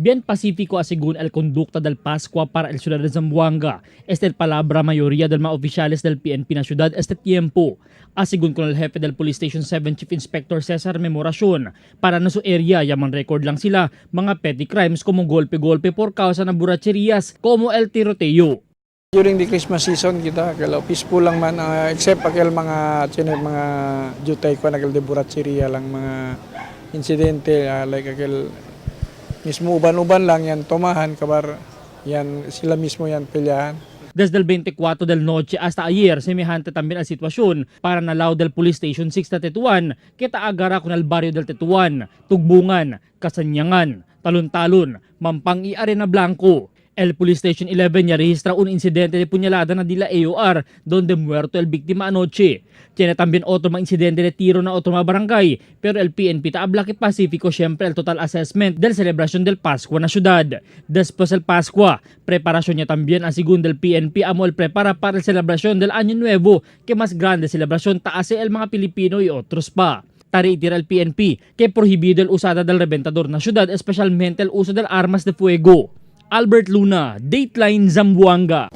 Bien pacífico según el conducta del Pascua para el ciudad de Zamboanga. Esta es palabra mayoría de mga oficiales del PNP na ciudad este tiempo. Según con el jefe del Police Station 7 Chief Inspector Cesar Memoracion, para na su area yaman record lang sila mga petty crimes como golpe-golpe por causa ng buracherias como el tiroteo. During the Christmas season kita kala peaceful lang man except akil mga mga jutay ko nagal de buracheriya lang mga insidente like akil mismo uban-uban lang yan tomahan kabar yan sila mismo yan pelyahan. Desde el 24 del noche hasta ayer, semejante también la situación para Nalao del Police Station 6 de Tetuan, kita agara con el barrio del Tetuan, Tugbungan, Kasanyangan, Talon-Talon, Mampang y Arena Blanco. El Police Station 11 ya registra un incidente de puñalada na dila AOR donde muerto el víctima anoche. Tiene también otro mga incidente de tiro na otro mga barangay, pero el PNP taabla que Pacifico siempre el total assessment del celebración del Pascua na ciudad. Después el Pascua, preparación niya también ang segundo del PNP amo el prepara para el celebración del Año Nuevo, que más grande celebración taase el mga Pilipino y otros pa. Tara el PNP que prohibido el usada del reventador na ciudad, especialmente el uso del armas de fuego. Albert Luna, Dateline Zamboanga.